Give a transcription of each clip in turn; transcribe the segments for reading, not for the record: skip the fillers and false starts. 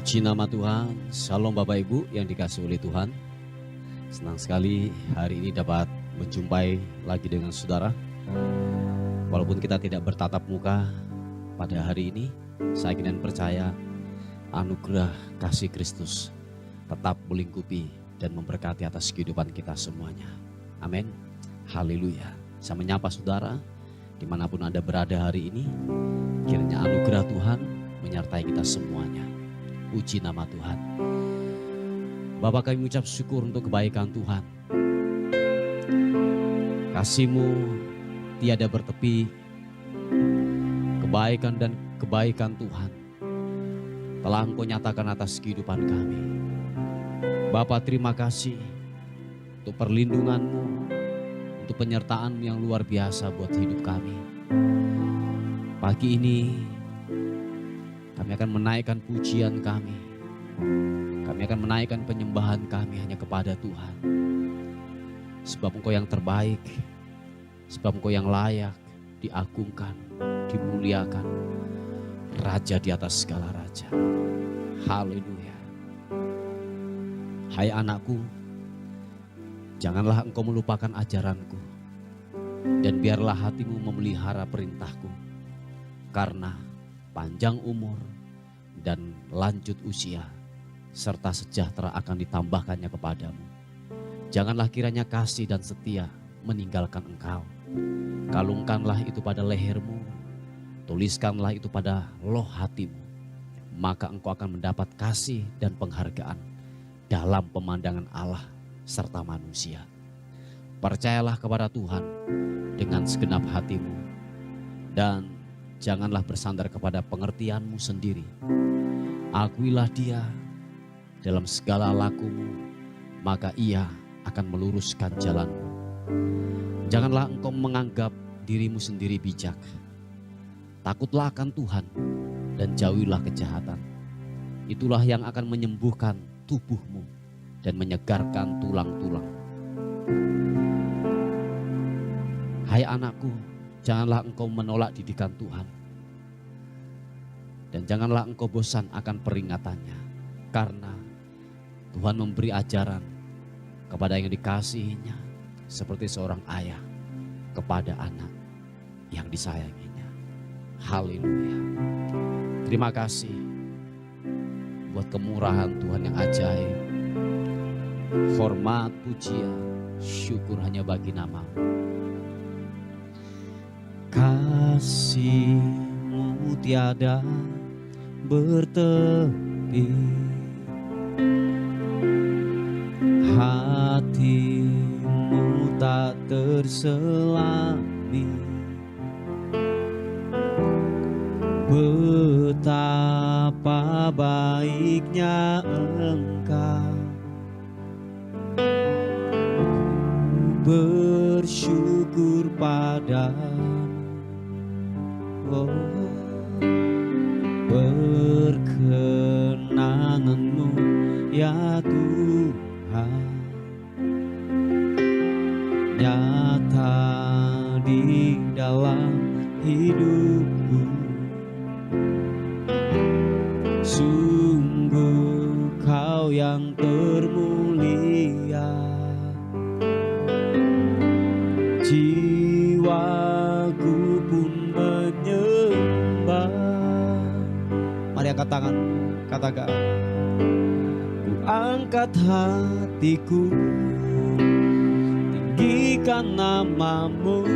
Puji nama Tuhan. Shalom Bapak Ibu yang dikasihi oleh Tuhan. Senang sekali hari ini dapat menjumpai lagi dengan saudara. Walaupun kita tidak bertatap muka pada hari ini, saya ingin percaya anugerah kasih Kristus tetap melingkupi dan memberkati atas kehidupan kita semuanya. Amin. Haleluya. Saya menyapa saudara dimanapun Anda berada hari ini. Kiranya anugerah Tuhan menyertai kita semuanya. Puji nama Tuhan. Bapak, kami mengucap syukur untuk kebaikan Tuhan. Kasih-Mu tiada bertepi. Kebaikan dan kebaikan Tuhan telah Engkau nyatakan atas kehidupan kami. Bapak, terima kasih untuk perlindungan-Mu, untuk penyertaan yang luar biasa buat hidup kami. Pagi ini kami akan menaikkan pujian kami. Kami akan menaikkan penyembahan kami hanya kepada Tuhan. Sebab Engkau yang terbaik, sebab Engkau yang layak diagungkan, dimuliakan. Raja di atas segala raja. Haleluya. Hai anakku, janganlah engkau melupakan ajaranku, dan biarlah hatimu memelihara perintahku. Karena panjang umur dan lanjut usia serta sejahtera akan ditambahkannya kepadamu. Janganlah kiranya kasih dan setia meninggalkan engkau. Kalungkanlah itu pada lehermu, tuliskanlah itu pada loh hatimu. Maka engkau akan mendapat kasih dan penghargaan dalam pemandangan Allah serta manusia. Percayalah kepada Tuhan dengan segenap hatimu, dan janganlah bersandar kepada pengertianmu sendiri. Akuilah Dia dalam segala lakumu, maka Ia akan meluruskan jalanmu. Janganlah engkau menganggap dirimu sendiri bijak. Takutlah akan Tuhan dan jauhilah kejahatan. Itulah yang akan menyembuhkan tubuhmu dan menyegarkan tulang-tulang. Hai anakku, janganlah engkau menolak didikan Tuhan. Dan janganlah engkau bosan akan peringatannya. Karena Tuhan memberi ajaran kepada yang dikasihinya seperti seorang ayah kepada anak yang disayanginya. Haleluya. Terima kasih buat kemurahan Tuhan yang ajaib. Hormat, pujian, syukur hanya bagi nama-Mu. Kasih-Mu tiada bertepi, hati-Mu tak terselami. Betapa baiknya Engkau, bersyukur padamu. Oh, perkenangan-Mu ya Tuhan nyata di dalam hidupku. Sungguh Kau yang termulia, jiwaku pun menyembah. Mari angkat tangan, katakan. Ku angkat hatiku, tinggikan nama-Mu.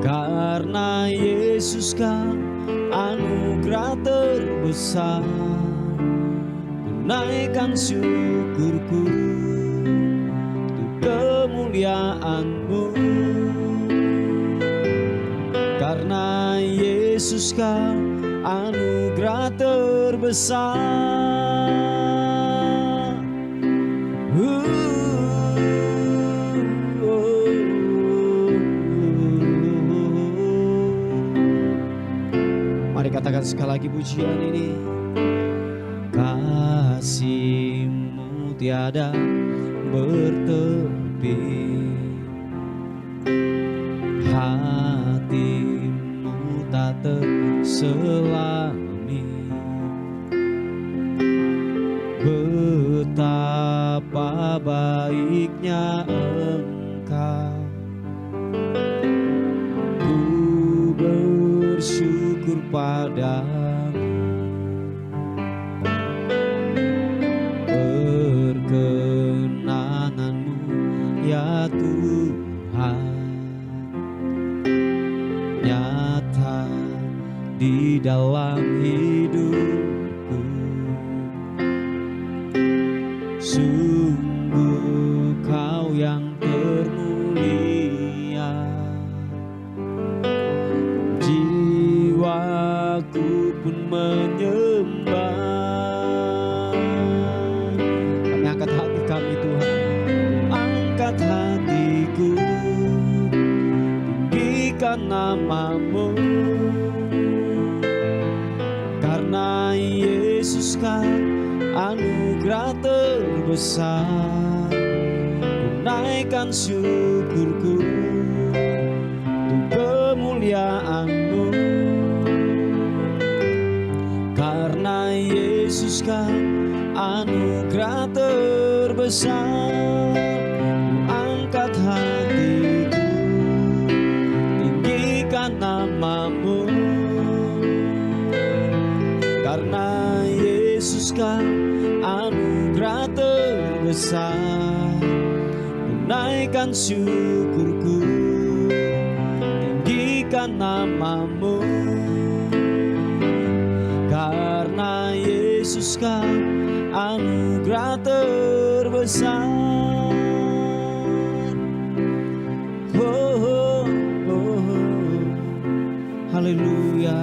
Karena Yesus Kau anugerah terbesar. Ku naikkan syukurku untuk kemuliaan-Mu. Karena Yesus Kau anugerah terbesar. Mari katakan sekali lagi pujian ini. Kasih-Mu tiada bertepi, hati-Mu tak terselami. padamu. Perkenangan-Mu ya Tuhan nyata di dalam hidupku. Sungguh Kau yang termulia, jiwaku pun menyembah. Kami angkat hati kami Tuhan, angkat hatiku, tinggikan nama-Mu. Karena Yesus Kau anugerah terbesar, ku naikkan syukurku untuk kemuliaan-Mu. Karena Yesus Kau anugerah terbesar, ku angkat hatiku, tinggikan nama-Mu. Karena Yesus Kau anugerah terbesar, ku naikkan syukurku, tinggikan nama-Mu. Karena Yesus Kau anugerah terbesar. Oh, oh, oh. Haleluya.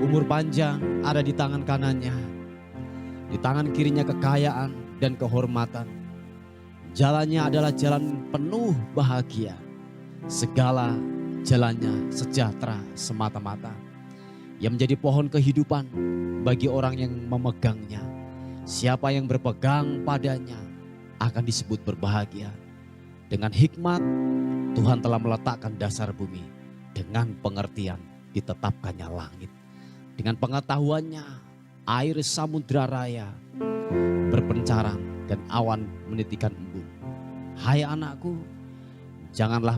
Umur panjang ada di tangan kanannya, di tangan kirinya kekayaan dan kehormatan. Jalannya adalah jalan penuh bahagia, segala jalannya sejahtera semata-mata. Yang menjadi pohon kehidupan bagi orang yang memegangnya. Siapa yang berpegang padanya akan disebut berbahagia. Dengan hikmat Tuhan telah meletakkan dasar bumi, dengan pengertian ditetapkannya langit. Dengan pengetahuannya air samudra raya berpencaran dan awan menitikan embun. Hai anakku, janganlah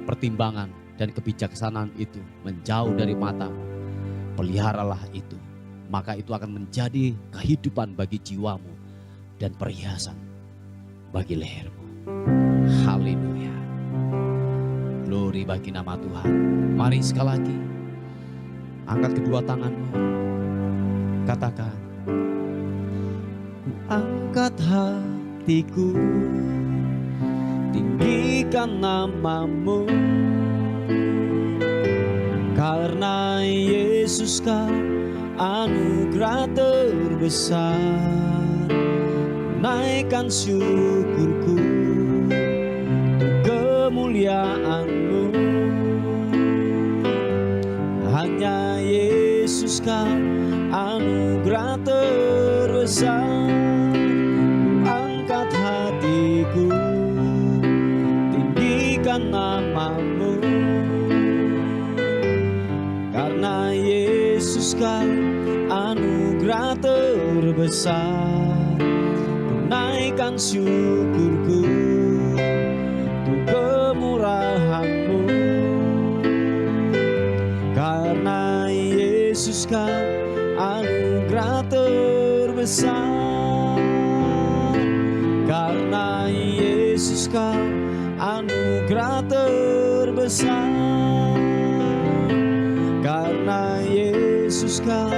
pertimbangan dan kebijaksanaan itu menjauh dari matamu. Peliharalah itu, maka itu akan menjadi kehidupan bagi jiwamu dan perhiasan bagi lehermu. Haleluya. Glory bagi nama Tuhan. Mari sekali lagi angkat kedua tanganmu, katakan, ku angkat hatiku, tinggikan nama-Mu. Karena Yesus Kau anugerah terbesar, naikkan syukurku untuk kemuliaan-Mu. Hanya Yesus Kau anugerah terbesar, ku angkat hatiku, tinggikan nama-Mu. Karena Yesus Kau anugerah terbesar, ku naikkan syukurku untuk kemurahan-Mu. Karena Yesus Kau anugerah terbesar, karena Yesus Kau anugerah terbesar, karena Yesus Kau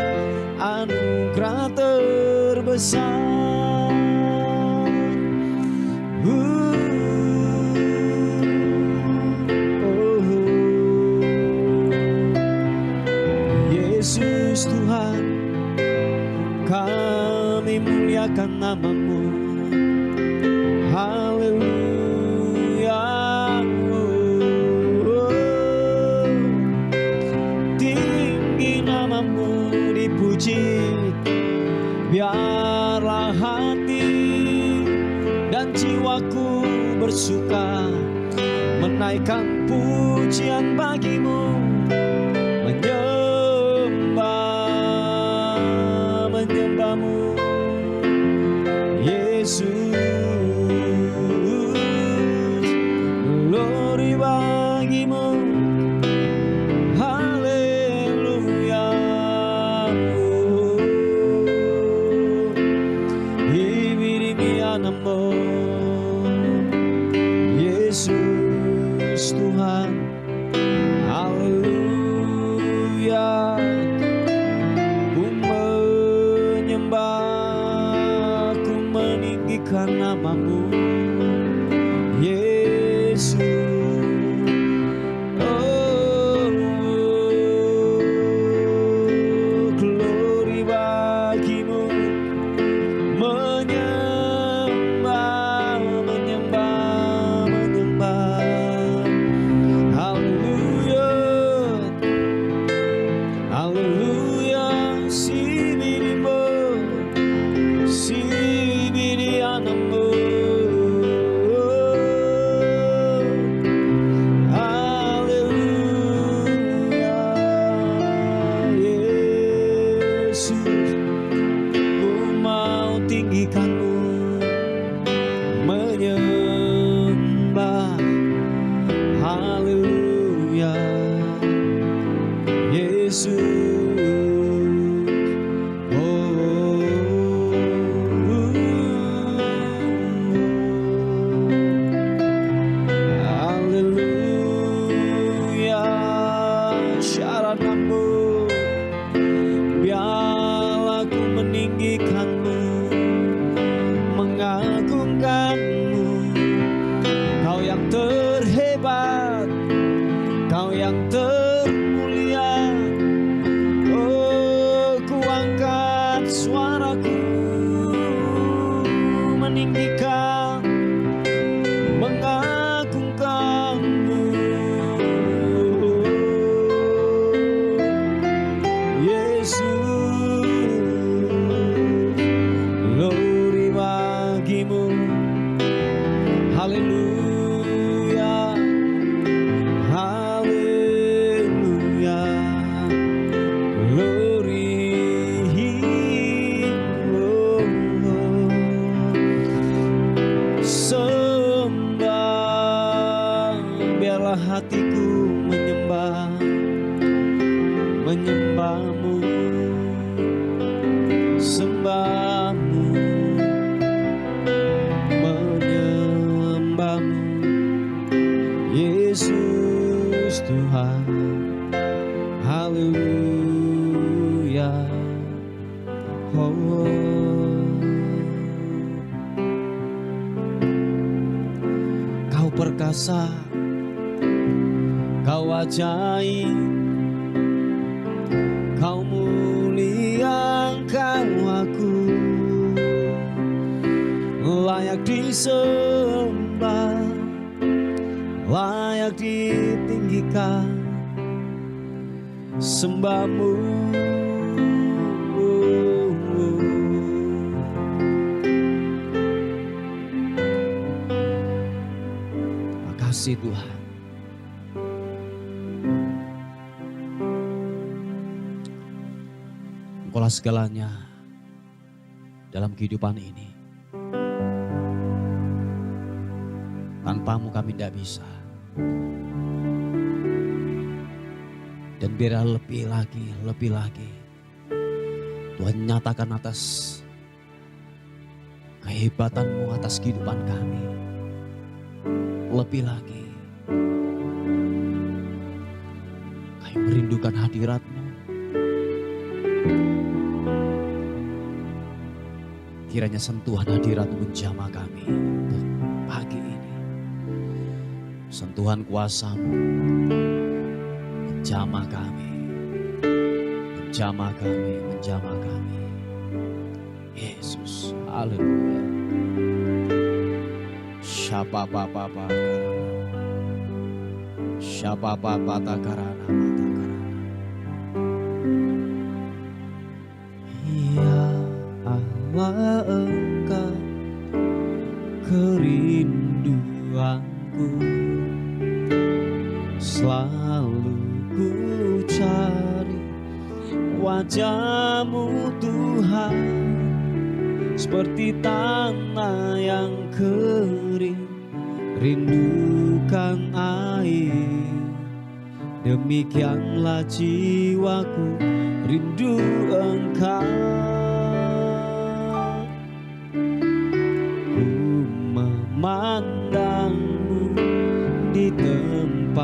anugerah terbesar. Yesus Tuhan, kami muliakan nama-Mu. Haleluya. Tinggi nama-Mu dipuji, biarlah hati dan jiwaku bersuka menaikkan pujian bagi-Mu, menyembah-Mu Yesus. Glory bagi-Mu, haleluya. Tuhan. Haleluya. Ku menyembah, ku meninggikan nama-Mu, Yesus. Oh, glory bagi-Mu. Menyembah, menyembah, menyembah. Haleluya, haleluya. Sibiribo, sibirianamu. Haleluya, Yesus. Ku mau tinggikan-Mu, menyembah. Haleluya, Yesus. Oh, haleluya. Syaranamu, biarlah ku meninggikan-Mu, mengagungkan-Mu. Kau yang terhebat, Kau yang termulia. Oh, ku angkat suaraku, meninggikan, mengagungkan-Mu, Yesus. Glory bagi-Mu. Haleluya, haleluya. Glory, oh, oh. Sembah, biarlah hatiku menyembah, menyembah-Mu, sembah-Mu, menyembah-Mu, Yesus Tuhan. Haleluya. Oh, Kau perkasa, Kau ajaib, Kau mulia, Engkau agung, layak disembah, layak ditinggikan. Sembah-Mu, makasih Tuhan. Engkaulah segalanya dalam kehidupan ini. Tanpa-Mu kami tidak bisa. Dan biarlah lebih lagi Tuhan nyatakan atas kehebatan-Mu atas kehidupan kami. Lebih lagi kami merindukan hadirat-Mu. Kiranya sentuhan hadirat-Mu menjamah kami untuk pagi ini. Sentuhan kuasa-Mu menjamah kami, menjamah kami, menjamah kami. Yesus, haleluya. Syapapapapa, syapapapata karana mata karana. Ya Allah, Engkau kerinduanku, selalu ku cari wajah-Mu Tuhan, seperti tanah yang kering rindukan air. Demikianlah jiwaku rindu Engkau. Ku memandang-Mu di tempat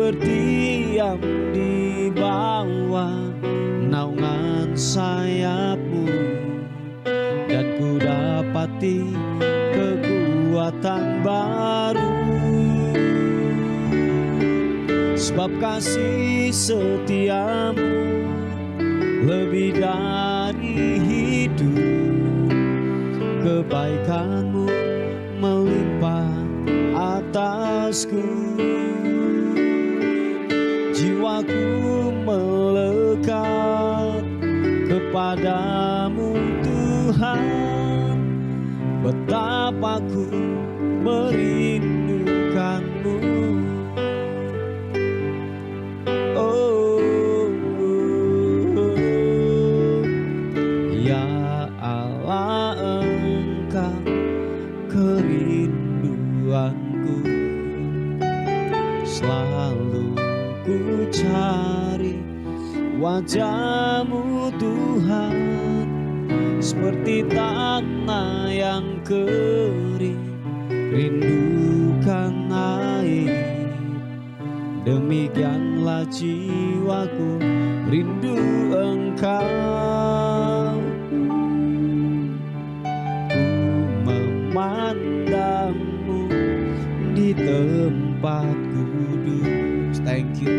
berdiam di bawah naungan sayap-Mu, dan ku dapati kekuatan baru. Sebab kasih setia-Mu lebih dari hidup, kebaikan-Mu melimpah atasku. Jiwaku melekat kepadamu Tuhan, betapa ku merindukanmu. Oh, ya Allah, Engkau kerinduanku. Selalu ku cari wajah-Mu Tuhan, seperti tanah yang kering rindukan air. Demikianlah jiwaku rindu Engkau. Ku memandang-Mu di tempat kudus, thank you,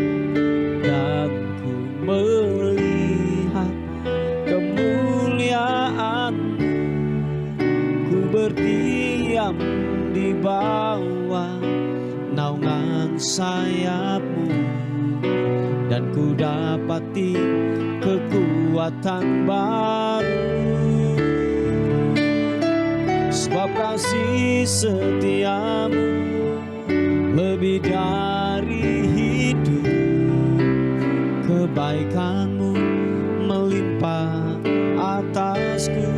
dan ku melihat kemuliaan-Mu. Ku berdiam di bawah naungan sayap-Mu, dan ku dapati kekuatan baru. Sebab kasih setia-Mu lebih dari hidup, kebaikan-Mu melimpah atasku.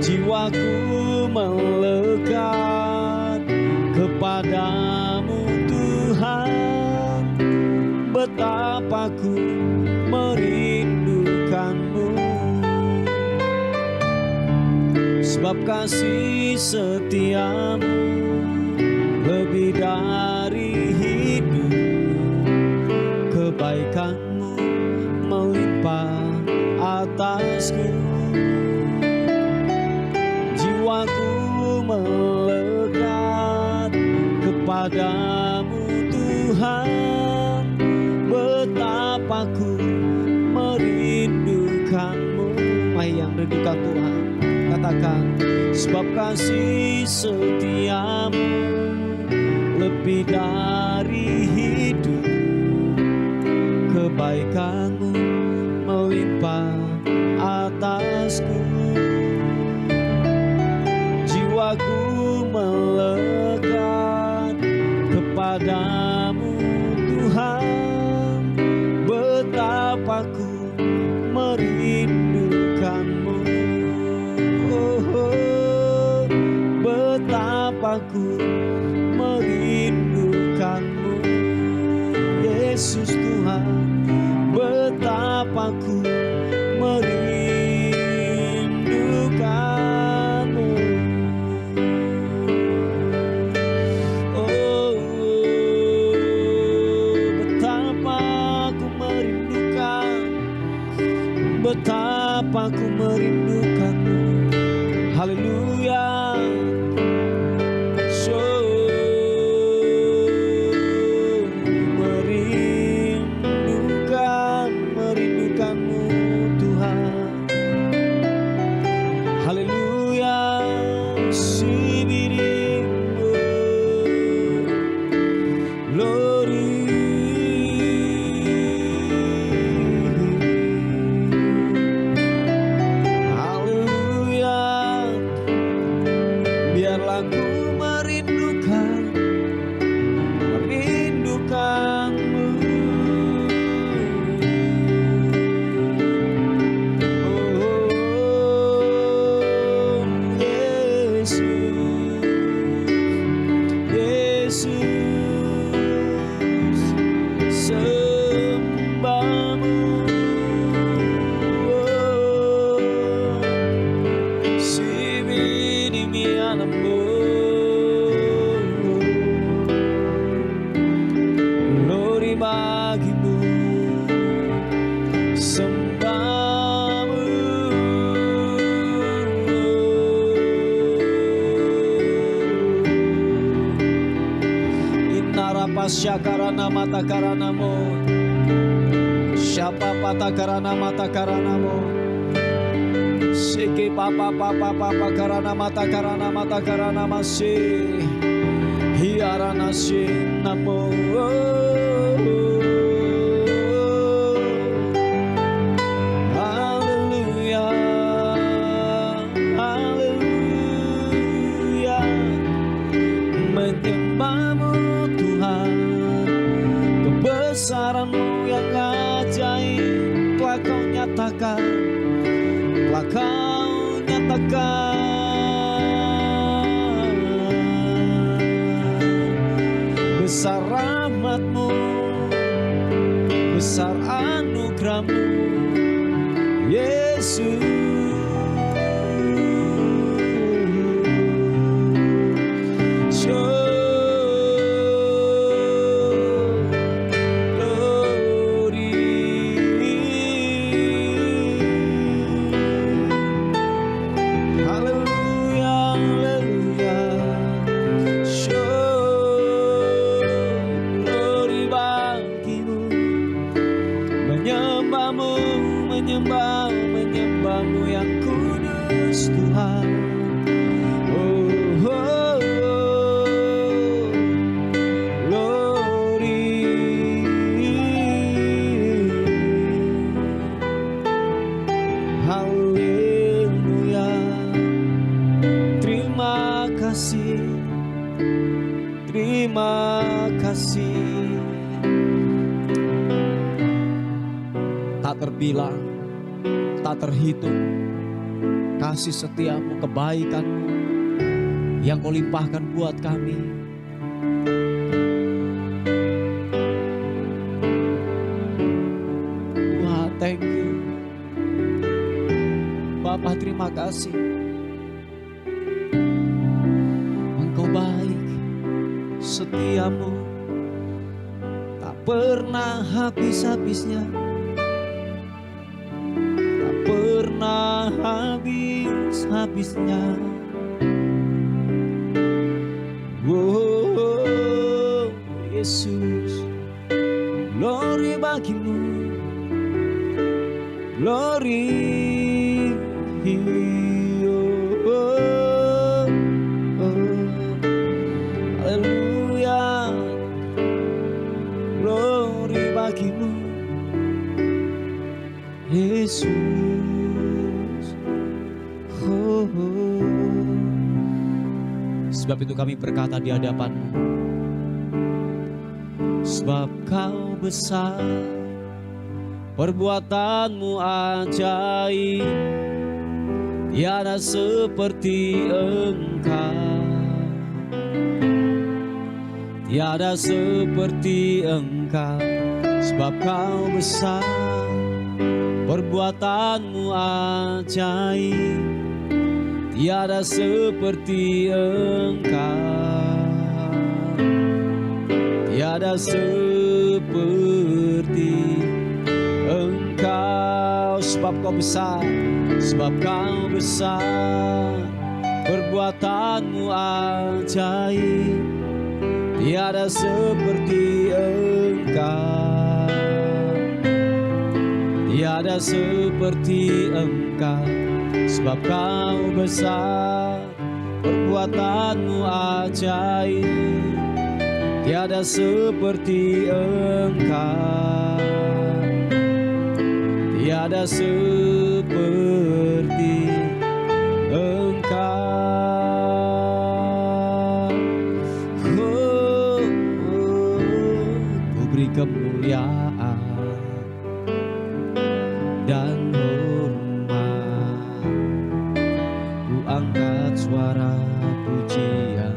Jiwaku melekat kepadamu Tuhan, betapa ku merindukanmu. Sebab kasih setia-Mu lebih dari hidup, kebaikan-Mu melimpah atasku. Jiwaku melekat kepadamu Tuhan, betapa ku merindukanmu. Hai yang rindukan Tuhan, katakan, sebab kasih setia-Mu lebih dari hidup, kebaikan-Mu melimpah atasku. Jiwaku melekat kepadamu Tuhan, betapa ku merindukanmu. Oh, betapa ku merindukanmu, Yesus Tuhan, betapa ku merindukanmu. Oh, betapa ku merindukan, betapa ku merindukanmu. Haleluya. Merindukanmu Tuhan. Haleluya. Sibirimu glory. Haleluya. syakarana mata karanamo. Syapa pata karana mata karanamo. Siki papa karana mata karana masih. Hiarana si namo. Menyembahmu Tuhan, kebesaran-Mu yang ajaib telah Kau nyatakan, telah Kau nyatakan. Besar rahmat-Mu, besar anugerah-Mu, Yesus. Menyembahmu yang kudus Tuhan. Oh, oh, oh. Glory. Haleluya. Terima kasih. Terima kasih. Tak terbilang, tak terhitung kasih setiamu, kebaikanmu yang Kau limpahkan buat kami. Wah, thank you Bapa, terima kasih. Engkau baik, setiamu tak pernah habis-habisnya, pernah habis-habisnya. Oh, Yesus, glory bagimu, glory. Oh, oh, oh. Haleluya, glory bagimu, Yesus. Oh, oh. Sebab itu kami berkata di hadapan-Mu, sebab Kau besar, perbuatan-Mu ajaib, tiada seperti Engkau, tiada seperti Engkau. Sebab Kau besar, perbuatan-Mu ajaib, tiada seperti Engkau, tiada seperti Engkau. Sebab Kau besar, sebab Kau besar, perbuatan-Mu ajaib, tiada seperti Engkau, tiada seperti Engkau. Sebab Kau besar, perbuatan-Mu ajaib, tiada seperti Engkau, tiada seperti Engkau. Oh, oh, Ku beri kemuliaan dan hormat, ku angkat suara pujian,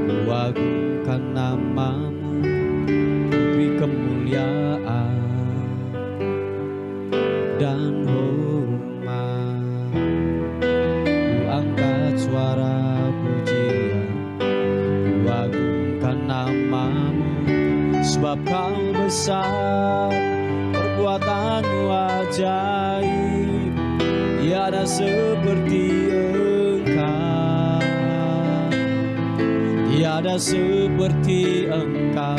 ku agungkan nama-Mu, ku beri kemuliaan dan hormat, ku angkat suara pujian, ku agungkan nama-Mu. Sebab Kau besar, perbuatan-Mu ajaib, tiada seperti Engkau, tiada seperti Engkau.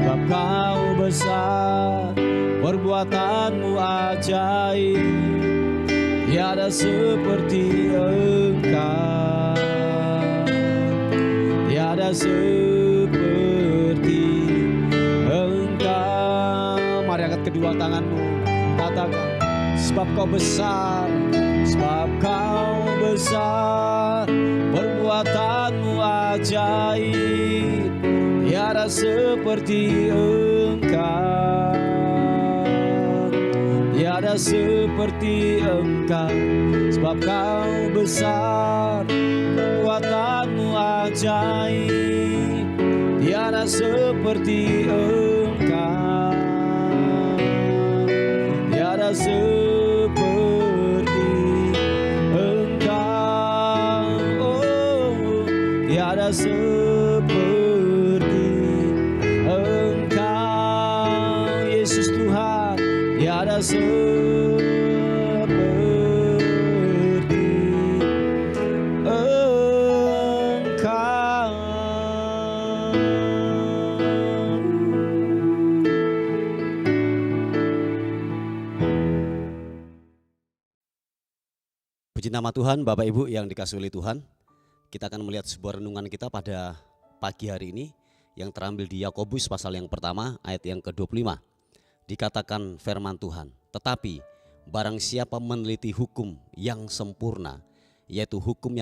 sebab kau besar, perbuatanmu ajaib, tiada seperti Engkau, tiada seperti Engkau. Mari angkat kedua tanganmu, katakan, sebab kau besar, sebab kau besar, perbuatanmu ajaib, tiada seperti Engkau, tiada seperti Engkau. Sebab kau besar, perbuatanmu ajaib, tiada seperti Engkau, tiada seperti Engkau, oh, tiada seperti Engkau, Yesus Tuhan, tiada seperti Engkau. Puji nama Tuhan, Bapak Ibu yang dikasihi oleh Tuhan. Kita akan melihat sebuah renungan kita pada pagi hari ini yang terambil di Yakobus pasal yang pertama ayat yang ke-25. Dikatakan firman Tuhan, tetapi barang siapa meneliti hukum yang sempurna, yaitu hukum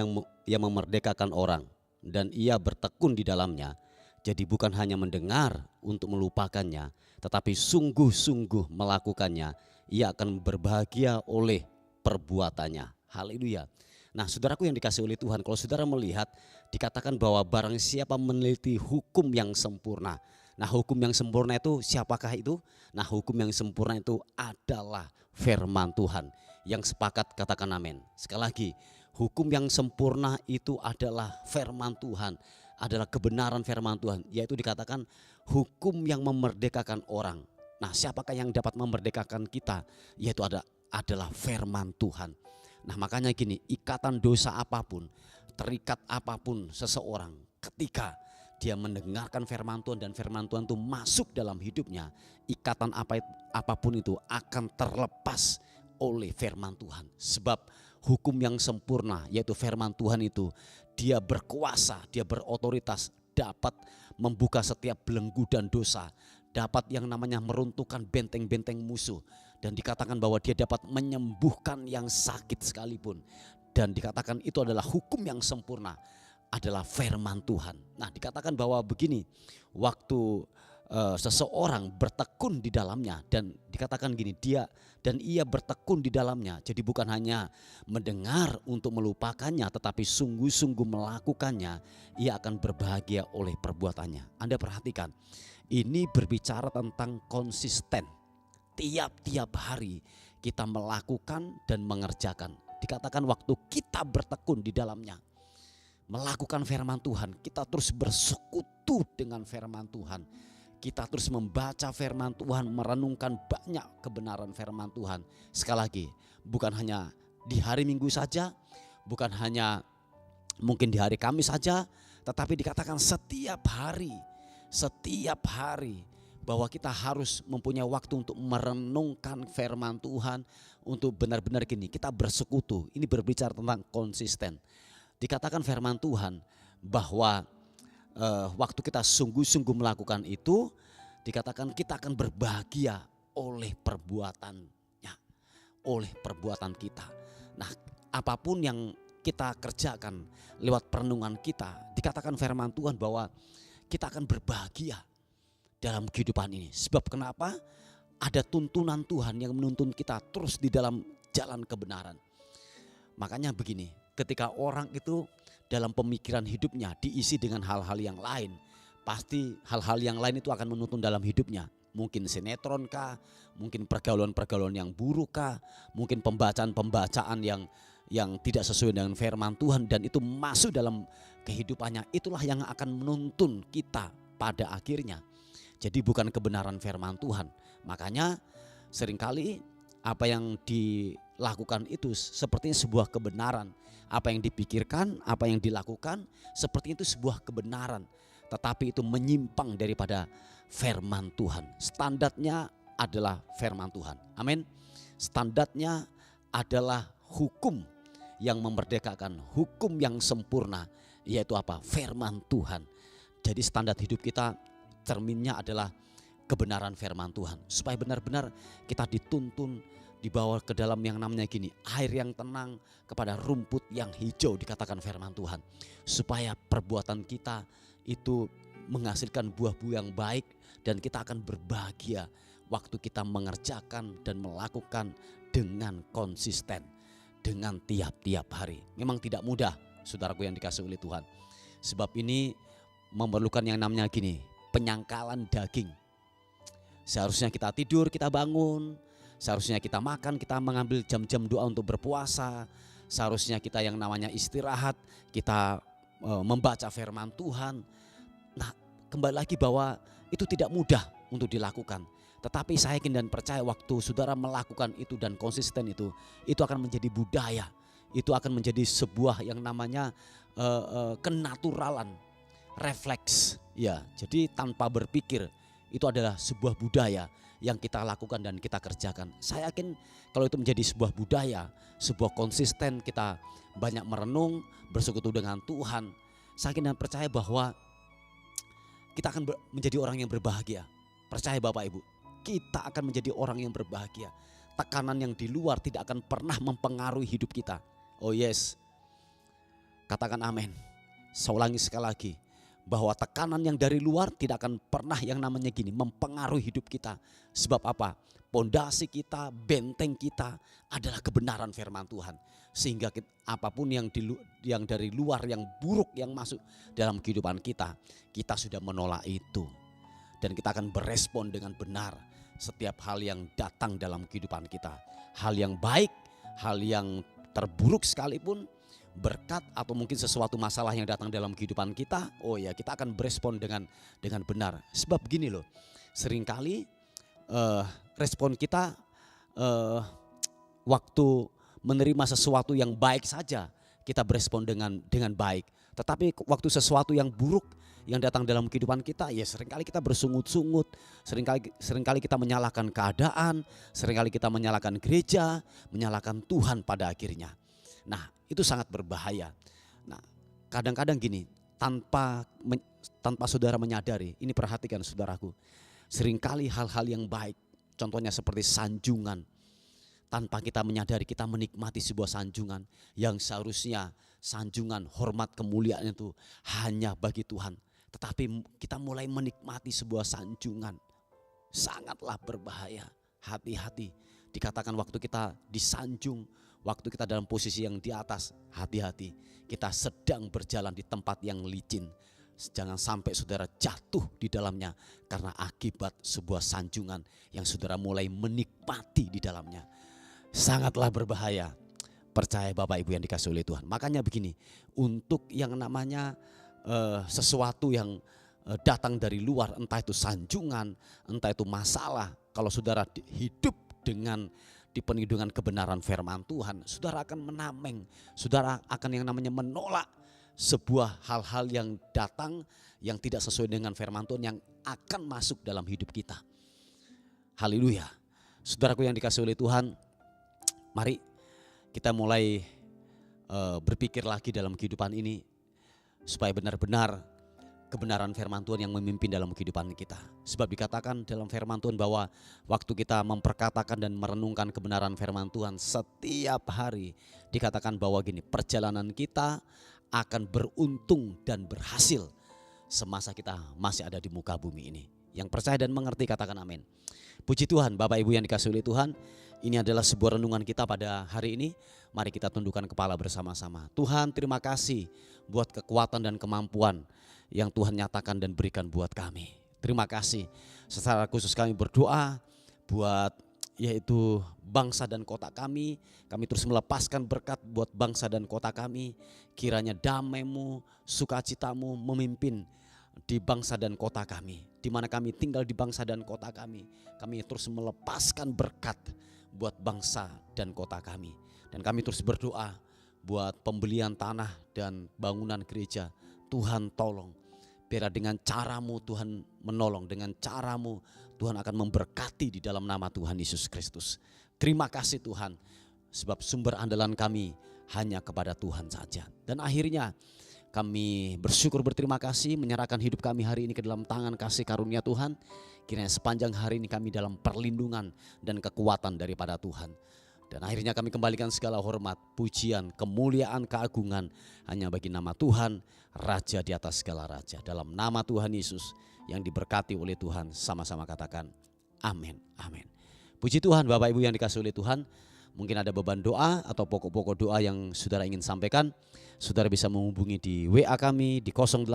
yang memerdekakan orang, dan ia bertekun di dalamnya, jadi bukan hanya mendengar untuk melupakannya, tetapi sungguh-sungguh melakukannya, ia akan berbahagia oleh perbuatannya. Haleluya. Nah, saudaraku yang dikasihi oleh Tuhan, kalau saudara melihat dikatakan bahwa barang siapa meneliti hukum yang sempurna. Nah, hukum yang sempurna itu siapakah itu? Nah, hukum yang sempurna itu adalah firman Tuhan. Yang sepakat katakan amin. Sekali lagi, hukum yang sempurna itu adalah firman Tuhan, adalah kebenaran firman Tuhan, yaitu dikatakan hukum yang memerdekakan orang. Nah, siapakah yang dapat memerdekakan kita? Yaitu adalah firman Tuhan. Nah, makanya gini, ikatan dosa apapun, terikat apapun seseorang, ketika dia mendengarkan firman Tuhan dan firman Tuhan itu masuk dalam hidupnya, ikatan apapun itu akan terlepas oleh firman Tuhan. Sebab hukum yang sempurna, yaitu firman Tuhan itu, dia berkuasa, dia berotoritas, dapat membuka setiap belenggu dan dosa, dapat yang namanya meruntuhkan benteng-benteng musuh. Dan dikatakan bahwa dia dapat menyembuhkan yang sakit sekalipun. Dan dikatakan itu adalah hukum yang sempurna, adalah firman Tuhan. Nah, dikatakan bahwa begini, waktu seseorang bertekun di dalamnya, dan dikatakan gini, ia bertekun di dalamnya. Jadi bukan hanya mendengar untuk melupakannya, tetapi sungguh-sungguh melakukannya, ia akan berbahagia oleh perbuatannya. Anda perhatikan, ini berbicara tentang konsisten. Tiap-tiap hari kita melakukan dan mengerjakan. Dikatakan waktu kita bertekun di dalamnya, melakukan firman Tuhan, kita terus bersekutu dengan firman Tuhan. Kita terus membaca firman Tuhan, merenungkan banyak kebenaran firman Tuhan. Sekali lagi, bukan hanya di hari Minggu saja, bukan hanya mungkin di hari Kamis saja, tetapi dikatakan setiap hari bahwa kita harus mempunyai waktu untuk merenungkan firman Tuhan, untuk benar-benar gini, kita bersekutu. Ini berbicara tentang konsisten. Dikatakan firman Tuhan bahwa waktu kita sungguh-sungguh melakukan itu, dikatakan kita akan berbahagia oleh perbuatannya, oleh perbuatan kita. Nah, apapun yang kita kerjakan lewat perenungan kita, dikatakan firman Tuhan bahwa kita akan berbahagia dalam kehidupan ini. Sebab kenapa? Ada tuntunan Tuhan yang menuntun kita terus di dalam jalan kebenaran. Makanya begini, ketika orang itu dalam pemikiran hidupnya diisi dengan hal-hal yang lain, pasti hal-hal yang lain itu akan menuntun dalam hidupnya. Mungkin sinetron kah, mungkin pergaulan-pergaulan yang buruk kah, mungkin pembacaan-pembacaan yang tidak sesuai dengan firman Tuhan, dan itu masuk dalam kehidupannya. Itulah yang akan menuntun kita pada akhirnya. Jadi bukan kebenaran firman Tuhan. Makanya seringkali apa yang dilakukan itu sepertinya sebuah kebenaran. Apa yang dipikirkan, apa yang dilakukan seperti itu sebuah kebenaran. tetapi itu menyimpang daripada firman Tuhan. Standarnya adalah firman Tuhan. Amin. Standarnya adalah hukum yang memerdekakan, hukum yang sempurna, yaitu apa? Firman Tuhan. Jadi standar hidup kita cerminnya adalah kebenaran firman Tuhan. Supaya benar-benar kita dituntun dibawa ke dalam yang namanya gini, air yang tenang kepada rumput yang hijau, dikatakan firman Tuhan. Supaya perbuatan kita itu menghasilkan buah-buah yang baik dan kita akan berbahagia waktu kita mengerjakan dan melakukan dengan konsisten, dengan tiap-tiap hari. Memang tidak mudah, saudaraku yang dikasihi oleh Tuhan. Sebab ini memerlukan yang namanya gini, penyangkalan daging. Seharusnya kita tidur, kita bangun. Seharusnya kita makan, kita mengambil jam-jam doa untuk berpuasa. Seharusnya kita yang namanya istirahat, kita membaca firman Tuhan. Nah, kembali lagi bahwa itu tidak mudah untuk dilakukan. Tetapi saya yakin dan percaya waktu saudara melakukan itu dan konsisten itu akan menjadi budaya. Itu akan menjadi sebuah yang namanya kenaturalan, refleks. Ya, jadi tanpa berpikir itu adalah sebuah budaya yang kita lakukan dan kita kerjakan. Saya yakin kalau itu menjadi sebuah budaya, sebuah konsisten, kita banyak merenung, bersekutu dengan Tuhan. Saya yakin dan percaya bahwa kita akan menjadi orang yang berbahagia. Percaya Bapak Ibu, kita akan menjadi orang yang berbahagia. Tekanan yang di luar tidak akan pernah mempengaruhi hidup kita. Oh yes, katakan amin. Saya ulangi sekali lagi, bahwa tekanan yang dari luar tidak akan pernah yang namanya gini mempengaruhi hidup kita. Sebab apa? Pondasi kita, benteng kita adalah kebenaran firman Tuhan. Sehingga apapun yang dari luar, yang buruk yang masuk dalam kehidupan kita, kita sudah menolak itu. Dan kita akan berespon dengan benar setiap hal yang datang dalam kehidupan kita. Hal yang baik, hal yang terburuk sekalipun, berkat atau mungkin sesuatu masalah yang datang dalam kehidupan kita, oh ya kita akan berespon dengan benar. Sebab begini loh, seringkali respon kita waktu menerima sesuatu yang baik saja kita berespon dengan baik. Tetapi waktu sesuatu yang buruk yang datang dalam kehidupan kita, ya seringkali kita bersungut-sungut, seringkali kita menyalahkan keadaan, seringkali kita menyalahkan gereja, menyalahkan Tuhan pada akhirnya. Nah, itu sangat berbahaya. Nah, kadang-kadang gini, tanpa saudara menyadari, ini perhatikan saudaraku, seringkali hal-hal yang baik, contohnya seperti sanjungan, tanpa kita menyadari kita menikmati sebuah sanjungan yang seharusnya sanjungan, hormat, kemuliaan itu hanya bagi Tuhan. Tetapi kita mulai menikmati sebuah sanjungan, sangatlah berbahaya. Hati-hati, dikatakan waktu kita disanjung, waktu kita dalam posisi yang di atas, hati-hati, kita sedang berjalan di tempat yang licin. Jangan sampai saudara jatuh di dalamnya karena akibat sebuah sanjungan yang saudara mulai menikmati di dalamnya. Sangatlah berbahaya. Percaya Bapak Ibu yang dikasihi oleh Tuhan. Makanya begini, untuk yang namanya sesuatu yang datang dari luar, entah itu sanjungan, entah itu masalah, kalau saudara hidup dipenuhi dengan kebenaran firman Tuhan, saudara akan menameng, saudara akan yang namanya menolak sebuah hal-hal yang datang yang tidak sesuai dengan firman Tuhan yang akan masuk dalam hidup kita. Haleluya. Saudaraku yang dikasihi oleh Tuhan, mari kita mulai berpikir lagi dalam kehidupan ini supaya benar-benar kebenaran firman Tuhan yang memimpin dalam kehidupan kita. Sebab dikatakan dalam firman Tuhan bahwa waktu kita memperkatakan dan merenungkan kebenaran firman Tuhan setiap hari, dikatakan bahwa gini, perjalanan kita akan beruntung dan berhasil semasa kita masih ada di muka bumi ini. Yang percaya dan mengerti katakan amin. Puji Tuhan, Bapak Ibu yang dikasihi oleh Tuhan, ini adalah sebuah renungan kita pada hari ini. Mari kita tundukkan kepala bersama-sama. Tuhan, terima kasih buat kekuatan dan kemampuan yang Tuhan nyatakan dan berikan buat kami. Terima kasih. Secara khusus kami berdoa buat yaitu bangsa dan kota kami. Kami terus melepaskan berkat buat bangsa dan kota kami. Kiranya damai-Mu, sukacita-Mu memimpin di bangsa dan kota kami. Di mana kami tinggal di bangsa dan kota kami. Kami terus melepaskan berkat buat bangsa dan kota kami. Dan kami terus berdoa buat pembelian tanah dan bangunan gereja. Tuhan tolong Biarlah dengan caramu Tuhan menolong, dengan caramu Tuhan akan memberkati di dalam nama Tuhan Yesus Kristus. Terima kasih Tuhan, sebab sumber andalan kami hanya kepada Tuhan saja. Dan akhirnya kami bersyukur berterima kasih menyerahkan hidup kami hari ini ke dalam tangan kasih karunia Tuhan. Kiranya sepanjang hari ini kami dalam perlindungan dan kekuatan daripada Tuhan. Dan akhirnya kami kembalikan segala hormat, pujian, kemuliaan, keagungan hanya bagi nama Tuhan, Raja di atas segala raja. Dalam nama Tuhan Yesus yang diberkati oleh Tuhan, sama-sama katakan amin, amin. Puji Tuhan Bapak Ibu yang dikasihi oleh Tuhan. Mungkin ada beban doa atau pokok-pokok doa yang saudara ingin sampaikan. Saudara bisa menghubungi di WA kami di 081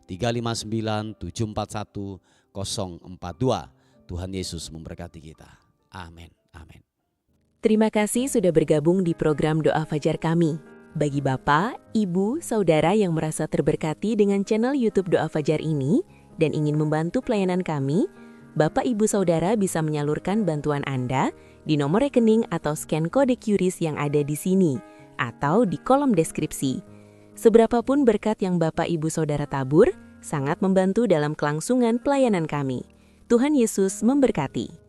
359 741 042. Tuhan Yesus memberkati kita. Amin, amin. Terima kasih sudah bergabung di program Doa Fajar kami. Bagi Bapak, Ibu, Saudara yang merasa terberkati dengan channel YouTube Doa Fajar ini dan ingin membantu pelayanan kami, Bapak, Ibu, Saudara bisa menyalurkan bantuan Anda di nomor rekening atau scan kode QRIS yang ada di sini atau di kolom deskripsi. Seberapapun berkat yang Bapak, Ibu, Saudara tabur, sangat membantu dalam kelangsungan pelayanan kami. Tuhan Yesus memberkati.